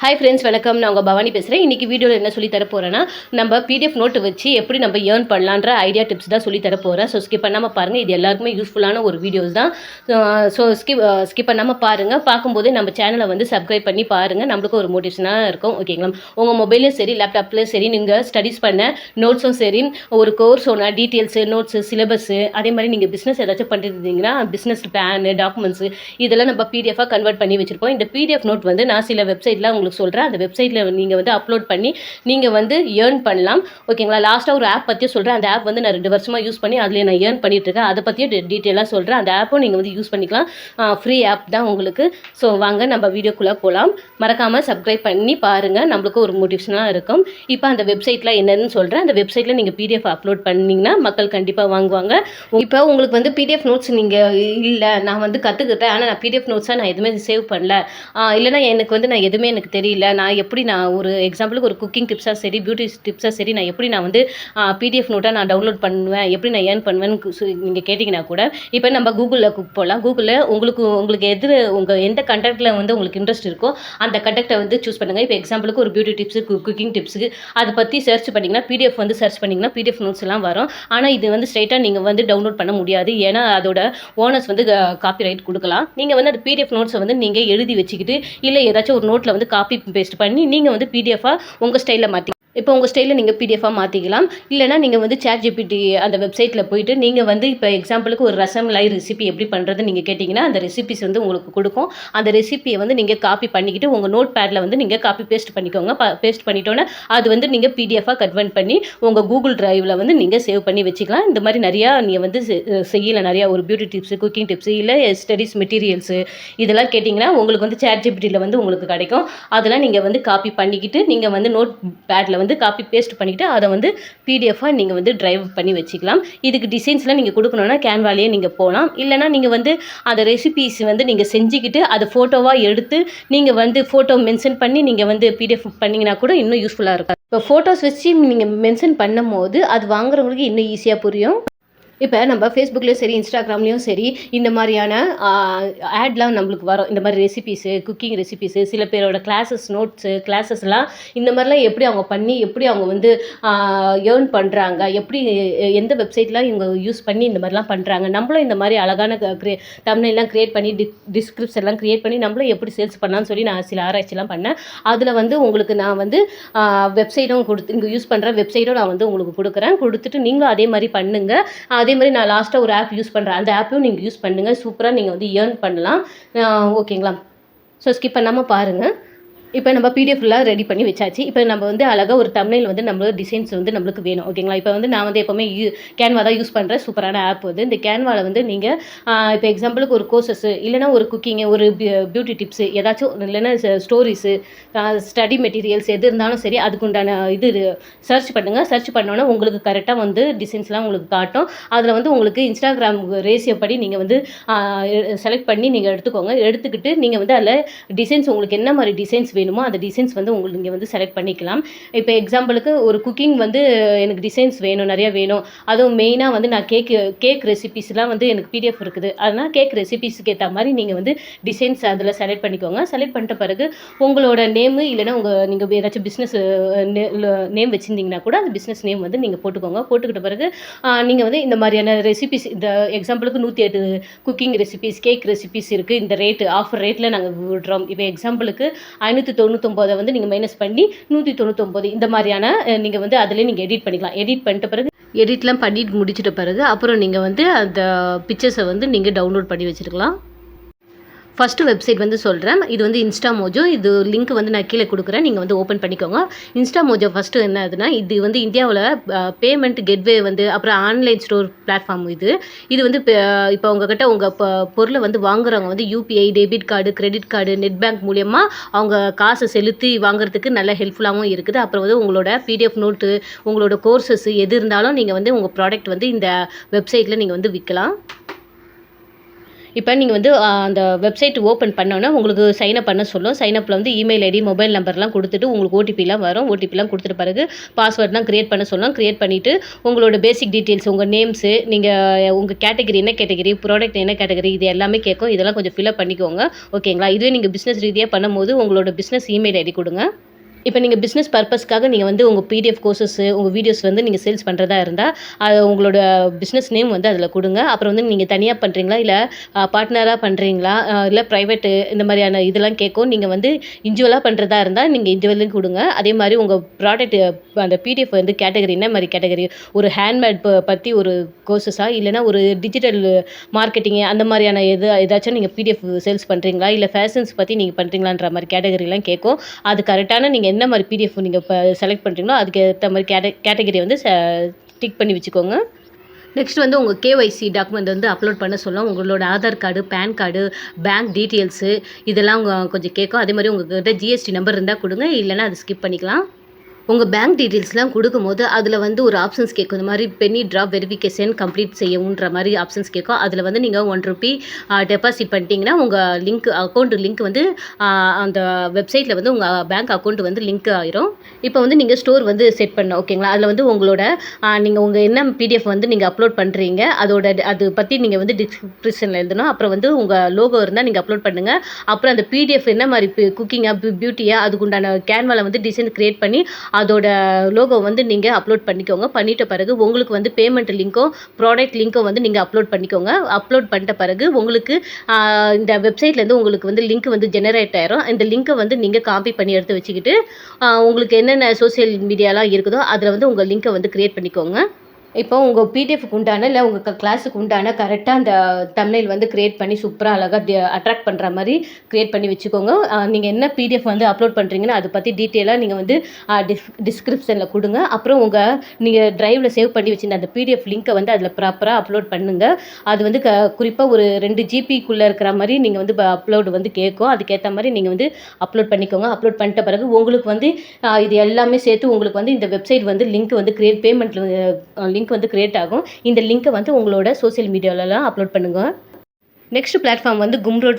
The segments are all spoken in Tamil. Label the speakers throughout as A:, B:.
A: ஹாய் ஃப்ரெண்ட்ஸ், வணக்கம். நான் உங்கள் பவானி பேசுகிறேன். இன்றைக்கி வீடியோவில் என்ன சொல்லி தர போகிறேன்னா, நம்ம பிடிஎஃப் நோட்டு வச்சு எப்படி நம்ம ஏர்ன் பண்ணலான்ற ஐடியா டிப்ஸ் தான் சொல்லி தர போகிறேன். ஸோ ஸ்கிப் பண்ணாமல் பாருங்கள். இது எல்லாருக்குமே யூஸ்ஃபுல்லான ஒரு வீடியோஸ் தான். ஸோ ஸ்கிப் பண்ணாமல் பாருங்கள். பார்க்கும்போதே நம்ம சேனலை வந்து சப்ஸ்கிரைப் பண்ணி பாருங்கள். நம்மளுக்கு ஒரு மோட்டிவேஷனாக இருக்கும். ஓகேங்களா? உங்கள் மொபைலையும் சரி, லேப்டாப்லேயும் சரி, நீங்கள் ஸ்டடீஸ் பண்ண நோட்ஸும் சரி, ஒரு கோர்ஸோட டீட்டெயில்ஸு, நோட்ஸு, சிலபஸ்ஸு, அதே மாதிரி நீங்கள் பிஸ்னஸ் ஏதாச்சும் பண்ணிருந்தீங்கன்னா பிஸ்னஸ் பிளானு, டாக்குமெண்ட்ஸு இதெல்லாம் நம்ம பிடிஎஃபாக கன்வெர்ட் பண்ணி வச்சுருப்போம். இந்த பிடிஎஃப் நோட் வந்து நான் சில வெப்சைட்டில் உங்களுக்கு சொல்கிறேன். அந்த வெப்சைட்டில் நீங்கள் வந்து அப்லோட் பண்ணி நீங்கள் வந்து ஏர்ன் பண்ணலாம். ஓகேங்களா? லாஸ்ட்டாக ஒரு ஆப் பற்றியும் சொல்கிறேன். அந்த ஆப் வந்து நான் 2 வருஷமாக யூஸ் பண்ணி அதில் நான் ஏர்ன் பண்ணிகிட்ருக்கேன். அதை பற்றியும் டீட்டெயிலாக சொல்கிறேன். அந்த ஆப்பும் நீங்கள் வந்து யூஸ் பண்ணிக்கலாம். ஃப்ரீ ஆப் தான் உங்களுக்கு. ஸோ வாங்க நம்ம வீடியோக்குள்ளே போகலாம். மறக்காமல் சப்ஸ்கிரைப் பண்ணி பாருங்கள். நம்மளுக்கு ஒரு மோட்டிவேஷனாக இருக்கும். இப்போ அந்த வெப்சைட்டில் என்னன்னு சொல்கிறேன். அந்த வெப்சைட்டில் நீங்கள் பிடிஎஃப் அப்லோட் பண்ணிங்கன்னா மக்கள் கண்டிப்பாக வாங்குவாங்க. இப்போ உங்களுக்கு வந்து பிடிஎஃப் நோட்ஸ் நீங்கள் இல்லை, நான் வந்து கற்றுக்கிட்டேன், ஆனால் நான் பிடிஎஃப் நோட்ஸாக நான் எதுவுமே சேவ் பண்ணல, இல்லைனா எனக்கு வந்து நான் எதுவுமே எனக்கு தெரியல, நான் ஒரு எக்ஸாம்பிளுக்கு ஒரு குக்கிங் டிப்ஸாக சரி, பியூட்டி டிப்ஸாக சரி, நான் எப்படி நான் வந்து பிடிஎஃப் நோட்டாக நான் டவுன்லோட் பண்ணுவேன், எப்படி நான் ஏர்ன் பண்ணுவேன்னு நீங்கள் கேட்டிங்கன்னா கூட இப்போ நம்ம கூகுளில் போகலாம். கூகுளில் உங்களுக்கு உங்கள் எந்த கண்டெக்ட்டில் வந்து உங்களுக்கு இன்ட்ரெஸ்ட் இருக்கோ அந்த கண்டெக்ட்டை வந்து சூஸ் பண்ணுங்கள். இப்போ எக்ஸாம்பிளுக்கு ஒரு பியூட்டி டிப்ஸு, குக்கிங் டிப்ஸுக்கு அதை பற்றி சர்ச் பண்ணிங்கன்னா பிடிஎஃப் வந்து சர்ச் பண்ணிங்கன்னா பிடிஎஃப் நோட்ஸ் எல்லாம் வரும். ஆனால் இது வந்து ஸ்ட்ரைட்டாக நீங்கள் வந்து டவுன்லோட் பண்ண முடியாது. ஏன்னா அதோட ஓனர்ஸ் வந்து காப்பிரைட் கொடுக்கலாம். நீங்கள் வந்து அந்த பிடிஎஃப் நோட்ஸை வந்து நீங்கள் எழுதி வச்சுக்கிட்டு இல்லை ஏதாச்சும் ஒரு நோட்டில் வந்து காப்பி பேஸ்ட் பண்ணி நீங்கள் வந்து பிடிஎஃபாக உங்கள் ஸ்டைலில் மாற்றி இப்போ உங்கள் ஸ்டைலில் நீங்கள் பிடிஎஃபாக மாற்றிக்கலாம். இல்லைனா நீங்கள் வந்து ChatGPT அந்த வெப்சைட்டில் போயிட்டு நீங்கள் வந்து இப்போ எக்ஸாம்பிளுக்கு ஒரு ரசம் லை ரெசிபி எப்படி பண்ணுறது நீங்கள் கேட்டிங்கன்னா அந்த ரெசிபிஸ் வந்து உங்களுக்கு கொடுக்கும். அந்த ரெசிபியை வந்து நீங்கள் காப்பி பண்ணிக்கிட்டு உங்கள் நோட் பேடில் வந்து நீங்கள் காப்பி பேஸ்ட் பண்ணிக்கோங்க. பேஸ்ட் பண்ணிட்டோன்னே அது வந்து நீங்கள் பிடிஎஃபாக கன்வெர்ட் பண்ணி உங்கள் கூகுள் டிரைவில் வந்து நீங்கள் சேவ் பண்ணி வச்சுக்கலாம். இந்த மாதிரி நிறையா நீங்கள் வந்து செய்யலாம். நிறையா ஒரு பியூட்டி டிப்ஸு, குக்கிங் டிப்ஸு, இல்லை ஸ்டடீஸ் மெட்டீரியல்ஸு இதெல்லாம் கேட்டிங்கன்னா உங்களுக்கு வந்து ChatGPTயில் வந்து உங்களுக்கு கிடைக்கும். அதெல்லாம் நீங்கள் வந்து காப்பி பண்ணிக்கிட்டு நீங்கள் வந்து நோட் பேடில் வந்து காப்பி பேஸ்ட் பண்ணிக்கிட்டு அதை வந்து பிடிஎஃபாக நீங்கள் வந்து டிரைவ் பண்ணி வச்சுக்கலாம். இதுக்கு டிசைன்ஸ்லாம் நீங்கள் கொடுக்கணுன்னா கேன்வாலேயே நீங்கள் போகலாம். இல்லைனா நீங்கள் வந்து அந்த ரெசிபீஸ் வந்து நீங்கள் செஞ்சுக்கிட்டு அதை ஃபோட்டோவாக எடுத்து நீங்கள் வந்து ஃபோட்டோ மென்ஷன் பண்ணி நீங்கள் வந்து பிடிஎஃப் பண்ணிங்கன்னா கூட இன்னும் யூஸ்ஃபுல்லாக இருக்கும். இப்போ ஃபோட்டோஸ் வச்சு நீங்கள் மென்ஷன் பண்ணும் போது அது வாங்குறவங்களுக்கு இன்னும் ஈஸியாக புரியும். இப்போ நம்ம ஃபேஸ்புக்லேயும் சரி, இன்ஸ்டாகிராம்லேயும் சரி, இந்த மாதிரியான ஆட்லாம் நம்மளுக்கு வரும். இந்த மாதிரி ரெசிபீஸு, குக்கிங் ரெசிபீஸு, சில பேரோட கிளாஸஸ் கிளாஸஸ்லாம் இந்த மாதிரிலாம் எப்படி அவங்க பண்ணி எப்படி அவங்க வந்து ஏர்ன் பண்ணுறாங்க, எப்படி எந்த வெப்சைட்லாம் இவங்க யூஸ் பண்ணி இந்த மாதிரிலாம் பண்ணுறாங்க, நம்மளும் இந்த மாதிரி அழகான தம்ப்நெயில்லாம் க்ரியேட் பண்ணி டிஸ்கிரிப்ஷன்லாம் க்ரியேட் பண்ணி நம்மளும் எப்படி சேல்ஸ் பண்ணலாம்னு சொல்லி நான் சில ஆராய்ச்சிலாம் பண்ணேன். அதில் வந்து உங்களுக்கு நான் வந்து வெப்சைட்டும் இங்கே யூஸ் பண்ணுற வெப்சைட்டும் நான் வந்து உங்களுக்கு கொடுத்துட்டு நீங்களும் அதே மாதிரி பண்ணுங்கள். அதே மாதிரி நான் லாஸ்ட்டாக ஒரு ஆப் யூஸ் பண்ணுறேன். அந்த ஆப்பையும் நீங்கள் யூஸ் பண்ணுங்கள். சூப்பராக நீங்கள் வந்து ஏர்ன் பண்ணலாம். ஓகேங்களா? ஸோ ஸ்கிப் பண்ணாமல் பாருங்கள். இப்போ நம்ம பிடிஎஃப்லாம் ரெடி பண்ணி வச்சாச்சு. இப்போ நம்ம வந்து அழகாக ஒரு தம்ப்நெயில் வந்து நம்மளோட டிசைன்ஸ் வந்து நம்மளுக்கு வேணும். ஓகேங்களா? இப்போ வந்து நான் வந்து எப்போவுமே கேன்வா தான் யூஸ் பண்ணுறேன். சூப்பரான ஆப் வந்து இந்த கேன்வாவில் வந்து நீங்கள் இப்போ எக்ஸாம்பிளுக்கு ஒரு கோர்சஸ்ஸு, இல்லைனா ஒரு குக்கிங்கு, ஒரு பியூட்டி டிப்ஸு, ஏதாச்சும் இல்லைன்னா ஸ்டோரிஸு, ஸ்டடி மெட்டீரியல்ஸ் எது இருந்தாலும் சரி, அதுக்குண்டான இது சர்ச் பண்ணுங்கள். சர்ச் பண்ணோன்னே உங்களுக்கு கரெக்டாக வந்து டிசைன்ஸ்லாம் உங்களுக்கு காட்டும். அதில் வந்து உங்களுக்கு இன்ஸ்டாகிராம் ரேஷியோ படி நீங்கள் வந்து செலக்ட் பண்ணி நீங்கள் எடுத்துக்கோங்க. எடுத்துக்கிட்டு நீங்கள் வந்து அதில் டிசைன்ஸ் உங்களுக்கு என்ன மாதிரி டிசைன்ஸ் வேணுமோ அந்த டிசைன்ஸ் வந்து உங்களுக்கு நீங்கள் வந்து செலக்ட் பண்ணிக்கலாம். இப்போ எக்ஸாம்பிளுக்கு ஒரு குக்கிங் வந்து எனக்கு டிசைன்ஸ் வேணும், நிறையா வேணும். அதுவும் மெயினாக வந்து நான் கேக் ரெசிபீஸ்லாம் வந்து எனக்கு பிடிஎஃப் இருக்குது. அதனால் கேக் ரெசிபீஸுக்கு ஏற்ற மாதிரி நீங்கள் வந்து டிசைன்ஸ் அதில் செலக்ட் பண்ணிக்கோங்க. செலக்ட் பண்ணிட்ட பிறகு உங்களோட நேமு இல்லைனா நீங்கள் ஏதாச்சும் பிஸ்னஸ் நேம் வச்சுருந்தீங்கன்னா கூட அந்த பிஸ்னஸ் நேம் வந்து நீங்கள் போட்டுக்கோங்க. போட்டுக்கிட்ட பிறகு நீங்கள் வந்து இந்த மாதிரியான ரெசிபீஸ், இந்த எக்ஸாம்பிளுக்கு 108 குக்கிங் ரெசிபீஸ், கேக் ரெசிபீஸ் இருக்குது. இந்த ரேட்டு ஆஃபர் ரேட்டில் நாங்கள் விடுறோம். இப்போ எக்ஸாம்பிளுக்கு 599 வந்து நீங்கள் மைனஸ் பண்ணி 199 இந்த மாதிரியான நீங்கள் வந்து அதிலே நீங்கள் எடிட் பண்ணிக்கலாம். எடிட் பண்ணிட்ட பிறகு எடிட்லாம் பண்ணி முடிச்சிட்ட பிறகு அப்புறம் நீங்கள் வந்து அந்த பிக்சர்ஸை வந்து நீங்கள் டவுன்லோட் பண்ணி வச்சுருக்கலாம். ஃபஸ்ட்டு வெப்சைட் வந்து சொல்கிறேன். இது வந்து இன்ஸ்டாமோஜோ. இது லிங்க் வந்து நான் கீழே கொடுக்குறேன். நீங்கள் வந்து ஓப்பன் பண்ணிக்கோங்க. இன்ஸ்டாமோஜோ ஃபஸ்ட்டு என்ன ஆகுதுன்னா, இது வந்து இந்தியாவில் பேமெண்ட் கெட்வே வந்து அப்புறம் ஆன்லைன் ஸ்டோர் பிளாட்ஃபார்ம் இது வந்து இப்போ உங்ககிட்ட உங்கள் பொருளை வந்து வாங்குறவங்க வந்து UPI, debit card, credit card, net bank மூலயமா அவங்க காசை செலுத்தி வாங்குறதுக்கு நல்ல ஹெல்ப்ஃபுல்லாகவும் இருக்குது. அப்புறம் வந்து உங்களோட பிடிஎஃப் நோட்டு, உங்களோட கோர்சஸ் எது இருந்தாலும் நீங்கள் வந்து உங்கள் ப்ராடக்ட் வந்து இந்த வெப்சைட்டில் நீங்கள் வந்து விற்கலாம். இப்போ நீங்கள் வந்து அந்த வெப்சைட் ஓப்பன் பண்ணோன்னா உங்களுக்கு சைன் அப் பண்ண சொல்லும். சைன் அப்பில் வந்து இமெயில் ஐடி, மொபைல் நம்பர்லாம் கொடுத்துட்டு உங்களுக்கு ஓடிபிலாம் வரும். ஓடிபிலாம் கொடுத்துட்ட பிறகு பாஸ்வேர்ட்லாம் கிரியேட் பண்ண சொல்லும். கிரியேட் பண்ணிவிட்டு உங்களோட பேசிக் டீட்டெயில்ஸ், உங்கள் நேம்ஸு, நீங்கள் உங்கள் கேட்டகரி என்ன கேட்டகரி, ப்ராடக்ட் என்ன கேட்டகரி, இது எல்லாமே கேட்கும். இதெல்லாம் கொஞ்சம் ஃபில்அப் பண்ணிக்கோங்க. ஓகேங்களா? இதுவே நீங்கள் பிஸ்னஸ் ரீதியாக பண்ணும்போது உங்களோட பிஸ்னஸ் இமெயில் ஐடி கொடுங்க. இப்போ நீங்கள் பிஸ்னஸ் பர்பஸ்க்காக நீங்கள் வந்து உங்கள் பிடிஎஃப் கோர்சஸ்ஸு, உங்கள் வீடியோஸ் வந்து நீங்கள் சேல்ஸ் பண்ணுறதா இருந்தால், அது உங்களோட பிஸ்னஸ் நேம் வந்து அதில் கொடுங்க. அப்புறம் வந்து நீங்கள் தனியாக பண்ணுறீங்களா, இல்லை பார்ட்னராக பண்ணுறீங்களா, இல்லை ப்ரைவேட்டு இந்த மாதிரியான இதெல்லாம் கேட்கும். நீங்கள் வந்து இண்டிவிஜுவலாக பண்ணுறதா இருந்தால் நீங்கள் இண்டிவிஜுவலும் கொடுங்க. அதே மாதிரி உங்கள் ப்ராடக்ட் அந்த பிடிஎஃப் வந்து கேட்டகரி என்ன மாதிரி கேட்டகரி, ஒரு ஹேண்ட்மேட் பற்றி ஒரு கோர்சஸா, இல்லைனா ஒரு டிஜிட்டல் மார்க்கெட்டிங்கு அந்த மாதிரியான ஏதாச்சும் நீங்கள் பிடிஎஃப் சேல்ஸ் பண்ணுறீங்களா, இல்லை ஃபேஷன்ஸ் பற்றி நீங்கள் பண்ணுறீங்களான்ற மாதிரி கேட்டகரிலாம் கேட்கும். அது கரெக்டான நீங்கள் என்ன மாதிரி பிடிஎஃப் நீங்கள் இப்போ செலக்ட் பண்ணுறீங்களோ அதுக்கு ஏற்ற மாதிரி கேட்டகரி வந்து டிக் பண்ணி வச்சுக்கோங்க. நெக்ஸ்ட் வந்து உங்கள் கேஒய்சி டாக்குமெண்ட் வந்து அப்லோட் பண்ண சொல்லும். உங்களோட Aadhaar card, PAN card, bank details இதெல்லாம் கொஞ்சம் கேட்கும். அதே மாதிரி உங்கள்கிட்ட ஜிஎஸ்டி நம்பர் இருந்தால் கொடுங்க, இல்லைனா அது ஸ்கிப் பண்ணிக்கலாம். உங்கள் பேங்க் டீட்டெயில்ஸ்லாம் கொடுக்கும்போது அதில் வந்து ஒரு ஆப்ஷன்ஸ் கேட்கும். இந்த மாதிரி பென்னி ட்ராப் வெரிஃபிகேஷன் கம்ப்ளீட் செய்யவுன்ற மாதிரி ஆப்ஷன்ஸ் கேட்கும். அதில் வந்து நீங்கள் ₹1 டெபாசிட் பண்ணிட்டீங்கன்னா உங்கள் அக்கௌண்ட் லிங்க் வந்து அந்த வெப்சைட்டில் வந்து உங்கள் பேங்க் அக்கௌண்ட் வந்து லிங்க் ஆயிரும். இப்போ வந்து நீங்கள் ஸ்டோர் வந்து செட் பண்ணணும். ஓகேங்களா? அதில் வந்து உங்களோட நீங்கள் உங்கள் என்ன பிடிஎஃப் வந்து நீங்கள் அப்லோட் பண்ணுறீங்க அது பற்றி நீங்கள் வந்து டிஸ்கிரிப்ஷனில் எழுதணும். அப்புறம் வந்து உங்கள் லோகோ இருந்தால் நீங்கள் அப்லோட் பண்ணுங்கள். அப்புறம் அந்த பிடிஎஃப் என்ன மாதிரி குக்கிங்காக, பியூட்டியாக, அதுக்குண்டான கேன்வாவில் வந்து டிசைன் க்ரியேட் பண்ணி அதோட லோகோ வந்து நீங்கள் அப்லோட் பண்ணிக்கோங்க. பண்ணிட்ட பிறகு உங்களுக்கு வந்து பேமெண்ட் லிங்க்கும் ப்ராடக்ட் லிங்க்கும் வந்து நீங்கள் அப்லோட் பண்ணிக்கோங்க. அப்லோட் பண்ணிட்ட பிறகு உங்களுக்கு இந்த வெப்சைட்லேருந்து உங்களுக்கு வந்து லிங்க் வந்து ஜெனரேட் ஆயிரும். இந்த லிங்க்கை வந்து நீங்கள் காப்பி பண்ணி எடுத்து வச்சுக்கிட்டு உங்களுக்கு என்னென்ன சோசியல் மீடியாலாம் இருக்குதோ அதில் வந்து உங்கள் லிங்க்கை வந்து க்ரியேட் பண்ணிக்கோங்க. இப்போ உங்கள் பிடிஎஃப்க்கு உண்டான, இல்லை உங்கள் கிளாஸுக்கு உண்டான கரெக்டாக அந்த தம்ப்நெயில் வந்து கிரியேட் பண்ணி சூப்பராக அழகாக அட்ராக்ட் பண்ணுற மாதிரி கிரியேட் பண்ணி வச்சுக்கோங்க. நீங்கள் என்ன பிடிஎஃப் வந்து அப்லோட் பண்ணுறீங்கன்னு அதை பற்றி டீட்டெயிலாக நீங்கள் வந்து டிஸ்கிரிப்ஷனில் கொடுங்க. அப்புறம் நீங்கள் ட்ரைவில் சேவ் பண்ணி வச்சுருந்த அந்த பிடிஎஃப் லிங்க்கை வந்து அதில் ப்ராப்பராக அப்லோட் பண்ணுங்கள். அது வந்து குறிப்பாக ஒரு 2 ஜிபிக்குள்ளே இருக்கிற மாதிரி நீங்கள் வந்து அப்லோடு வந்து கேட்கும். அதுக்கேற்ற மாதிரி நீங்கள் வந்து அப்லோட் பண்ணிக்கோங்க. அப்லோட் பண்ணிட்ட பிறகு உங்களுக்கு வந்து இது எல்லாமே சேர்த்து உங்களுக்கு வந்து இந்த வெப்சைட் வந்து லிங்க் வந்து பேமெண்ட் லிங்க் வந்து கிரியேட் ஆகும். இந்த லிங்கை வந்து உங்களோட சோசியல் மீடியாவிலலாம் அப்லோட் பண்ணுங்கள். நெக்ஸ்ட் பிளாட்ஃபார்ம் வந்து கும்ரோட்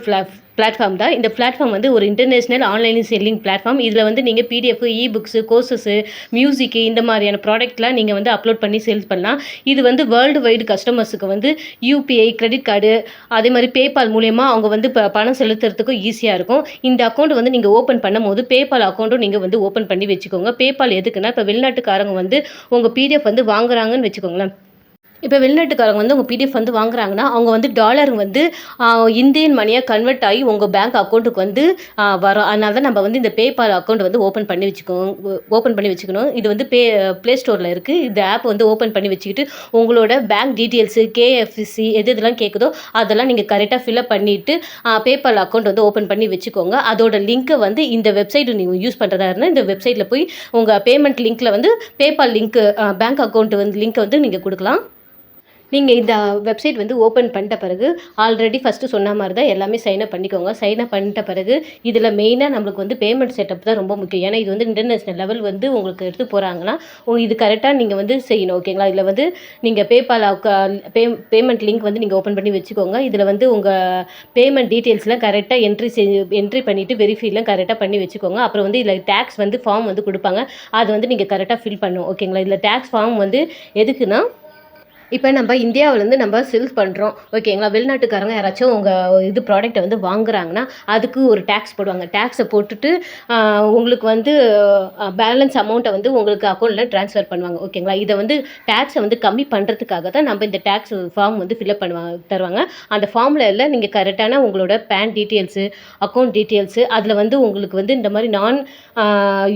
A: பிளாட்ஃபார்ம் தான். இந்த பிளாட்ஃபார்ம் வந்து ஒரு இன்டர்நேஷ்னல் ஆன்லைன் செல்லிங் பிளாட்ஃபார்ம். இதில் வந்து நீங்கள் பிடிஎஃப், இபுக்ஸு, கோர்சஸ்ஸு, மியூசிக்கு இந்த மாதிரியான ப்ராடக்ட்லாம் நீங்கள் வந்து அப்லோட் பண்ணி சேல்ஸ் பண்ணலாம். இது வந்து வேர்ல்டு வைடு கஸ்டமர்ஸுக்கு வந்து யூபிஐ, கிரெடிட் கார்டு, அதே மாதிரி பேபால் மூலயமா அவங்க வந்து பணம் செலுத்துறதுக்கும் ஈஸியாக இருக்கும். இந்த அக்கௌண்ட் வந்து நீங்கள் ஓப்பன் பண்ணும்போது பேபால் அக்கௌண்ட்டும் நீங்கள் வந்து ஓப்பன் பண்ணி வச்சுக்கோங்க. பேபால் எதுக்குன்னா, இப்போ வெளிநாட்டுக்காரங்க வந்து உங்கள் பிடிஎஃப் வந்து வாங்குறாங்கன்னு வச்சுக்கோங்களேன். இப்போ வெளிநாட்டுக்காரங்க வந்து உங்கள் பிடிஎஃப் வந்து வாங்குறாங்கன்னா, அவங்க வந்து டாலர் வந்து இந்தியன் மணியாக கன்வெர்ட் ஆகி உங்கள் பேங்க் அக்கௌண்ட்டுக்கு வந்து வரும். அதனால தான் நம்ம வந்து இந்த பேபால் அக்கௌண்ட் வந்து ஓப்பன் பண்ணி வச்சுக்கணும். இது வந்து ப்ளே ஸ்டோரில் இருக்குது. இந்த ஆப் வந்து ஓப்பன் பண்ணி வச்சுக்கிட்டு உங்களோட பேங்க் டீட்டெயில்ஸு, கேஎஃப்சி இதெல்லாம் கேட்குதோ அதெல்லாம் நீங்கள் கரெக்டாக ஃபில்அப் பண்ணிவிட்டு பேபால் அக்கௌண்ட் வந்து ஓப்பன் பண்ணி வச்சுக்கோங்க. அதோட லிங்க்கை வந்து இந்த வெப்சைட் நீங்கள் யூஸ் பண்ணுறதா இருந்தால் இந்த வெப்சைட்டில் போய் உங்கள் பேமெண்ட் லிங்க்கில் வந்து பேபால் லிங்க்கு, பேங்க் அக்கௌண்ட் வந்து லிங்க்கை வந்து நீங்கள் கொடுக்கலாம். நீங்கள் இந்த வெப்சைட் வந்து ஓப்பன் பண்ணிட்ட பிறகு ஆல்ரெடி ஃபஸ்ட்டு சொன்ன மாதிரி தான் எல்லாமே சைன்அப் பண்ணிக்கோங்க. சைன்அப் பண்ணிட்ட பிறகு இதில் மெயினாக நம்மளுக்கு வந்து பேமெண்ட் செட்டப் தான் ரொம்ப முக்கியம். ஏன்னா இது வந்து இன்டர்நேஷ்னல் லெவல் வந்து உங்களுக்கு எடுத்து போகிறாங்கன்னா இது கரெக்டாக நீங்கள் வந்து செய்யணும். ஓகேங்களா? இதில் வந்து நீங்கள் பேபால் பேமெண்ட் லிங்க் வந்து நீங்கள் ஓப்பன் பண்ணி வச்சுக்கோங்க. இதில் வந்து உங்கள் பேமெண்ட் டீட்டெயில்ஸ்லாம் கரெக்டாக என்ட்ரி பண்ணிவிட்டு வெரிஃபைலாம் கரெக்டாக பண்ணி வச்சுக்கோங்க. அப்புறம் வந்து இதில் டேக்ஸ் வந்து ஃபார்ம் வந்து கொடுப்பாங்க. அது வந்து நீங்கள் கரெக்டாக ஃபில் பண்ணணும். ஓகேங்களா? இதில் டேக்ஸ் ஃபார்ம் வந்து எதுக்குன்னா, இப்போ நம்ம இந்தியாவிலேருந்து நம்ம சேல்ஸ் பண்ணுறோம். ஓகேங்களா? வெளிநாட்டுக்காரங்க யாராச்சும் உங்கள் ப்ராடக்ட்டை வந்து வாங்குறாங்கன்னா அதுக்கு ஒரு டேக்ஸ் போடுவாங்க. டேக்ஸை போட்டுட்டு உங்களுக்கு வந்து பேலன்ஸ் அமௌண்ட்டை வந்து உங்களுக்கு அக்கௌண்ட்டில் ட்ரான்ஸ்ஃபர் பண்ணுவாங்க. ஓகேங்களா? இதை வந்து டேக்ஸை வந்து கம்மி பண்ணுறதுக்காக தான் நம்ம இந்த டேக்ஸ் ஃபார்ம் வந்து ஃபில்அப் தருவாங்க. அந்த ஃபார்மில் எல்லாம் நீங்கள் கரெக்டான உங்களோட பேன் டீட்டெயில்ஸு, அக்கௌண்ட் டீட்டெயில்ஸு, அதில் வந்து உங்களுக்கு வந்து இந்த மாதிரி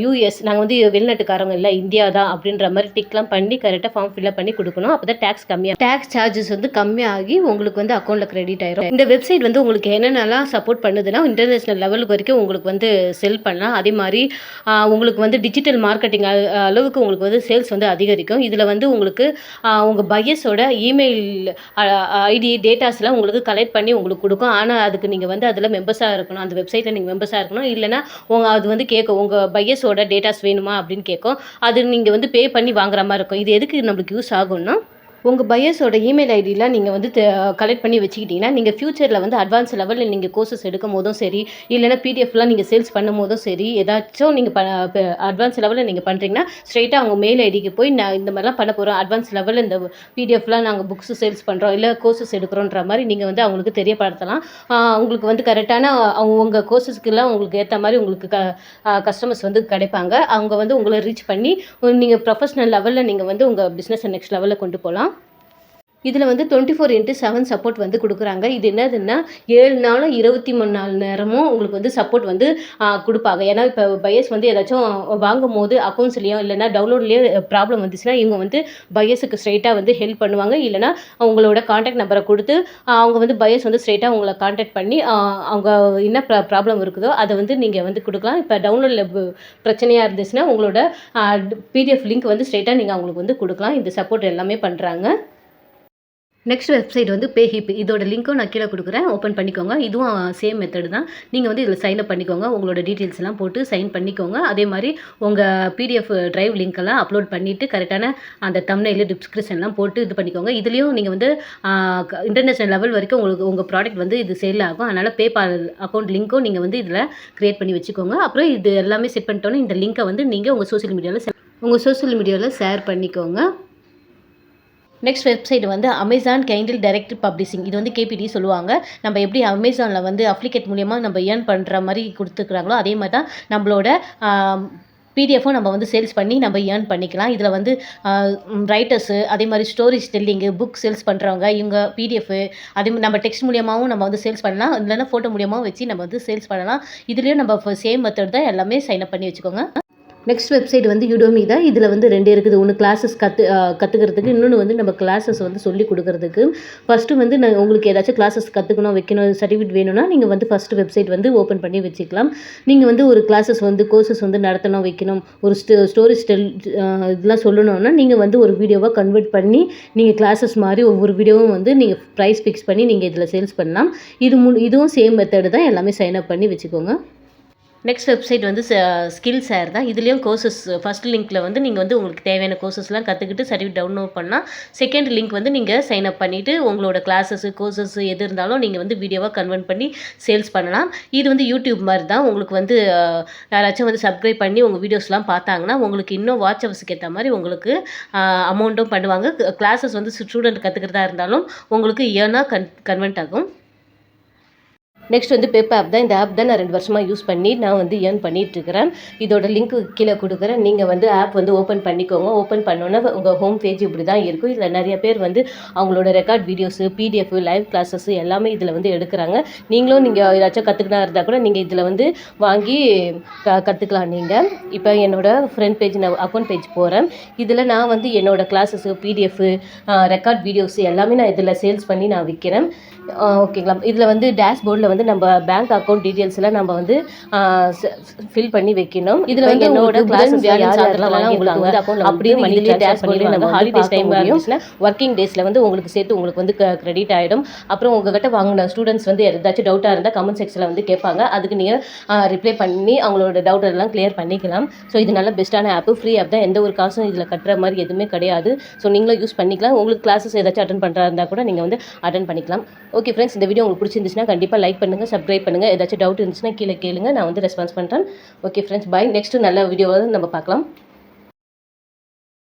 A: யூஎஸ் நாங்கள் வந்து வெளிநாட்டுக்காரங்க இல்லை இந்தியா தான் அப்படின்ற மாதிரி டிக்லாம் பண்ணி கரெக்டாக ஃபார்ம் ஃபில்அப் பண்ணி கொடுக்கணும். அப்போ தான் டேக்ஸ் சார்ஜஸ் வந்து கம்மியாகி உங்களுக்கு வந்து அக்கௌண்ட்டில் கிரெடிட் ஆயிரும். இந்த வெப்சைட் வந்து உங்களுக்கு என்னென்னலாம் சப்போர்ட் பண்ணுதுன்னா, இன்டர்நேஷ்னல் லெவலுக்கு வரைக்கும் உங்களுக்கு வந்து செல் பண்ணலாம். அதே மாதிரி உங்களுக்கு வந்து டிஜிட்டல் மார்க்கெட்டிங் அளவுக்கு உங்களுக்கு வந்து சேல்ஸ் வந்து அதிகரிக்கும். இதில் வந்து உங்களுக்கு உங்கள் பையர்ஸோட இமெயில் ஐடி டேட்டாஸ்லாம் உங்களுக்கு கலெக்ட் பண்ணி உங்களுக்கு கொடுக்கும். ஆனால் அதுக்கு நீங்கள் வந்து அதில் மெம்பர்ஸாக இருக்கணும். அந்த வெப்சைட்டில் நீங்கள் மெம்பர்ஸாக இருக்கணும். இல்லைனா அது வந்து கேட்கும் உங்கள் பையர்ஸோட டேட்டாஸ் வேணுமா அப்படின்னு கேட்கும். அது நீங்கள் வந்து பே பண்ணி வாங்குற மாதிரி இருக்கும். இது எதுக்கு நம்மளுக்கு யூஸ் ஆகும்னா, உங்கள் பையர்ஸோட இமெயில் ஐடிலாம் நீங்கள் வந்து கலெக்ட் பண்ணி வச்சுக்கிட்டிங்கன்னா, நீங்கள் ஃப்யூச்சரில் வந்து அட்வான்ஸ் லெவலில் நீங்கள் கோர்சஸ் எடுக்கும்போதும் சரி, இல்லைனா பிடிஎஃப்லாம் நீங்கள் சேல்ஸ் பண்ணும்போதும் சரி, ஏதாச்சும் நீங்கள் அட்வான்ஸ் லெவலில் நீங்கள் பண்ணுறீங்கன்னா, ஸ்ட்ரெயிட்டாக அவங்க மெயில் ஐடிக்கு போய் நான் இந்த மாதிரிலாம் பண்ண போகிறோம். அட்வான்ஸ் லெவலில் இந்த பிடிஎஃப்லாம் நாங்கள் புக்ஸ் சேல்ஸ் பண்ணுறோம், இல்லை கோர்சஸ் எடுக்கிறோன்ற மாதிரி நீங்கள் வந்து அவங்களுக்கு தெரியப்படுத்தலாம். உங்களுக்கு வந்து கரெக்டான உங்கள் கோர்சஸ்க்குலாம் உங்களுக்கு ஏற்ற மாதிரி உங்களுக்கு கஸ்டமர்ஸ் வந்து கிடைப்பாங்க. அவங்க வந்து உங்களை ரீச் பண்ணி நீங்கள் ப்ரொஃபஷனல் லெவலில் நீங்கள் வந்து உங்கள் பிஸ்னஸை நெக்ஸ்ட் லெவலில் கொண்டு போகலாம். இதில் வந்து 24x7 சப்போர்ட் வந்து கொடுக்குறாங்க. இது என்னதுன்னா 7 நாளும் 23 நேரமும் உங்களுக்கு வந்து சப்போர்ட் வந்து கொடுப்பாங்க. ஏன்னா இப்போ பையர்ஸ் வந்து ஏதாச்சும் வாங்கும்போது அக்கௌண்ட்ஸ்லேயோ இல்லைனா டவுன்லோட்லேயோ ப்ராப்ளம் வந்துச்சுன்னா இவங்க வந்து பையர்ஸுக்கு ஸ்ட்ரெயிட்டாக வந்து ஹெல்ப் பண்ணுவாங்க. இல்லைனா அவங்களோட கான்டாக்ட் நம்பரை கொடுத்து அவங்க வந்து பையர்ஸ் வந்து ஸ்ட்ரெயிட்டாக உங்களை கான்டாக்ட் பண்ணி அவங்க என்ன ப்ராப்ளம் இருக்குதோ அதை வந்து நீங்கள் வந்து கொடுக்கலாம். இப்போ டவுன்லோடில் பிரச்சனையாக இருந்துச்சுன்னா உங்களோட பிடிஎஃப் லிங்க் வந்து ஸ்ட்ரெயிட்டாக நீங்கள் அவங்களுக்கு வந்து கொடுக்கலாம். இந்த சப்போர்ட் எல்லாமே பண்ணுறாங்க. நெக்ஸ்ட் வெப்சைட் வந்து பேஹிப். இதோட லிங்க்கும் நான் கீழே கொடுக்குறேன், ஓப்பன் பண்ணிக்கோங்க. இதுவும் சேம் மெத்தட் தான். நீங்கள் வந்து இதில் சைன் அப் பண்ணிக்கோங்க, உங்களோட டீட்டெயில்ஸ் எல்லாம் போட்டு சைன் பண்ணிக்கோங்க. அதே மாதிரி உங்கள் பிடிஎஃப் ட்ரைவ் லிங்க்கெல்லாம் அப்லோட் பண்ணிவிட்டு கரெக்டான அந்த தம்ப்நெயில் டிஸ்கிரிப்ஷன்லாம் போட்டு இது பண்ணிக்கோங்க. இதுலேயும் நீங்கள் வந்து இன்டர்நேஷனல் லெவல் வரைக்கும் உங்களுக்கு உங்கள் ப்ராடக்ட் வந்து இது சேல் ஆகும். அதனால் பேபால் அக்கௌண்ட் லிங்க்கும் நீங்கள் வந்து இதில் க்ரியேட் பண்ணி வச்சுக்கோங்க. அப்புறம் இது எல்லாமே செட் பண்ணிட்டோன்னே இந்த லிங்க்கை வந்து நீங்கள் உங்கள் சோஷியல் மீடியாவில் ஷேர் பண்ணிக்கோங்க. நெக்ஸ்ட் வெப்சைட் வந்து அமேசான் கைண்டில் டைரக்ட் பப்ளிஷிங். இது வந்து கேபிடி சொல்லுவாங்க. நம்ம எப்படி அமேசானில் வந்து அப்ளிகேட் மூலியமாக நம்ம ஏர்ன் பண்ணுற மாதிரி கொடுத்துருக்குறாங்களோ அதே மாதிரி தான் நம்மளோட பிடிஎஃப்பும் நம்ம வந்து சேல்ஸ் பண்ணி நம்ம ஏர்ன் பண்ணிக்கலாம். இதில் வந்து ரைட்டர்ஸு, அதே மாதிரி ஸ்டோரிஸ் டெல்லிங்கு, புக் சேல்ஸ் பண்ணுறவங்க இவங்க பிடிஎஃப் அதே மாதிரி நம்ம டெக்ஸ்ட் மூலியமாகவும் நம்ம வந்து சேல்ஸ் பண்ணலாம், இல்லைன்னா ஃபோட்டோ மூலியமாகவும் வச்சு நம்ம வந்து சேல்ஸ் பண்ணலாம். இதுலேயும் நம்ம சேம் மெத்தட் தான் எல்லாமே சைன் அப் பண்ணி வச்சுக்கோங்க. நெக்ஸ்ட் வெப்சைட் வந்து யுடோமி தான். இதில் வந்து 2 இருக்குது. ஒன்று கிளாஸஸ் கற்றுக்கிறதுக்கு, இன்னொன்று வந்து நம்ம கிளாஸஸ் வந்து சொல்லி கொடுக்குறதுக்கு. ஃபஸ்ட்டு வந்து உங்களுக்கு ஏதாச்சும் கிளாஸஸ் கற்றுக்கணும் வைக்கணும் சர்டிஃபிகேட் வேணும்னா நீங்கள் வந்து ஃபஸ்ட்டு வெப்சைட் வந்து ஓப்பன் பண்ணி வச்சுக்கலாம். நீங்கள் வந்து ஒரு கிளாஸஸ் வந்து கோர்சஸ் வந்து நடத்தணும் வைக்கணும், ஒரு ஸ்டோரி இதெல்லாம் சொல்லணும்னா நீங்கள் வந்து ஒரு வீடியோவாக கன்வெர்ட் பண்ணி நீங்கள் கிளாஸஸ் மாதிரி ஒவ்வொரு வீடியோவும் வந்து நீங்கள் ப்ரைஸ் ஃபிக்ஸ் பண்ணி நீங்கள் இதில் சேல்ஸ் பண்ணலாம். இதுவும் சேம் மெத்தடு தான். எல்லாமே சைன் அப் பண்ணி வச்சுக்கோங்க. நெக்ஸ்ட் வெப்சைட் வந்து ஸ்கில் ஷேர் தான். இதுலேயும் கோர்சஸ் ஃபஸ்ட் லிங்க்கில் வந்து நீங்கள் வந்து உங்களுக்கு தேவையான கோர்சஸ்லாம் கற்றுக்கிட்டு சர்டிஃபிகேட் டவுன்லோட் பண்ணலாம். செகண்ட் லிங்க் வந்து நீங்கள் சைன் அப் பண்ணிவிட்டு உங்களோட கிளாஸஸ் கோர்சஸ் எது இருந்தாலும் நீங்கள் வந்து வீடியோவாக கன்வெர்ட் பண்ணி சேல்ஸ் பண்ணலாம். இது வந்து யூடியூப் மாதிரி தான். உங்களுக்கு வந்து யாராச்சும் வந்து சப்ஸ்கிரைப் பண்ணி உங்கள் வீடியோஸ்லாம் பார்த்தாங்கன்னா உங்களுக்கு இன்னும் வாட்ச் ஹவர்ஸுக்கு ஏற்ற மாதிரி உங்களுக்கு அமௌண்ட்டும் பண்ணுவாங்க. கிளாஸஸ் வந்து ஸ்டூடெண்ட் கற்றுக்கிறதா இருந்தாலும் உங்களுக்கு ஏர்னாக கன்வெர்ட் ஆகும். நெக்ஸ்ட் வந்து பெப் ஆப் தான். இந்த ஆப் தான் நான் 2 வருஷமாக யூஸ் பண்ணி நான் வந்து ஏர்ன் பண்ணிகிட்ருக்கிறேன். இதோட லிங்க்கு கீழே கொடுக்குறேன். நீங்கள் வந்து ஆப் வந்து ஓப்பன் பண்ணிக்கோங்க. ஓப்பன் பண்ணோன்னே உங்கள் ஹோம் பேஜ் இப்படி தான் இருக்கும். இதில் நிறைய பேர் வந்து அவங்களோட record videos, PDF, live classes எல்லாமே இதில் வந்து எடுக்கிறாங்க. நீங்கள் ஏதாச்சும் கற்றுக்கினா இருந்தால் கூட நீங்கள் இதில் வந்து வாங்கி கற்றுக்கலாம். நீங்கள் இப்போ என்னோடய ஃப்ரெண்ட் பேஜ் நான் அக்கௌண்ட் பேஜ் போகிறேன். இதில் நான் வந்து என்னோடய கிளாஸஸு, பிடிஎஃப், ரெக்கார்ட் வீடியோஸ் எல்லாமே நான் இதில் சேல்ஸ் பண்ணி நான் விற்கிறேன். ஓகேங்களா. இதில் வந்து டேஷ்போர்டில் வந்து நம்ம பேங்க் அக்கௌண்ட் டீட்டெயில்ஸ்லாம் நம்ம வந்து ஃபில் பண்ணி வைக்கணும். இதில் வந்து என்னோட கிளாஸஸ் அப்படியும் இதுலேயே டேஷ்போர்டில் நம்ம ஹாலிடேஸ் டைம் இருந்துச்சுன்னா ஒர்க்கிங் டேஸில் வந்து உங்களுக்கு சேர்த்து உங்களுக்கு வந்து கிரெடிட் ஆகிடும். அப்புறம் உங்கள்கிட்ட வாங்கின ஸ்டூடெண்ட்ஸ் வந்து ஏதாச்சும் டவுட்டாக இருந்தால் கமெண்ட் செக்ஷனில் வந்து கேட்பாங்க. அதுக்கு நீங்கள் ரிப்ளை பண்ணி அவங்களோட டவுட் எல்லாம் கிளியர் பண்ணிக்கலாம். ஸோ இது நல்ல பெஸ்ட்டான ஆப்பு. ஃப்ரீ ஆப் தான். எந்த ஒரு காசும் இதில் கட்டுற மாதிரி எதுவுமே கிடையாது. ஸோ நீங்களும் யூஸ் பண்ணிக்கலாம். உங்களுக்கு கிளாஸஸ் ஏதாச்சும் அட்டன் பண்ணுறா இருந்தால் கூட நீங்கள் வந்து அட்டன் பண்ணிக்கலாம். ஓகே ஃப்ரெண்ட்ஸ், இந்த வீடியோ உங்களுக்கு பிடிச்சிருந்துச்சுன்னா கண்டிப்பாக லைக் பண்ணுங்கள், சப்ஸ்கிரைப் பண்ணுங்கள். ஏதாச்சும் டவுட் இருந்துச்சுன்னா கீழே கேளுங்க, நான் வந்து ரெஸ்பான்ஸ் பண்ணுறேன். Okay friends, by. நெக்ஸ்ட்டு நல்ல வீடியோவை நம்ம பார்க்கலாம்.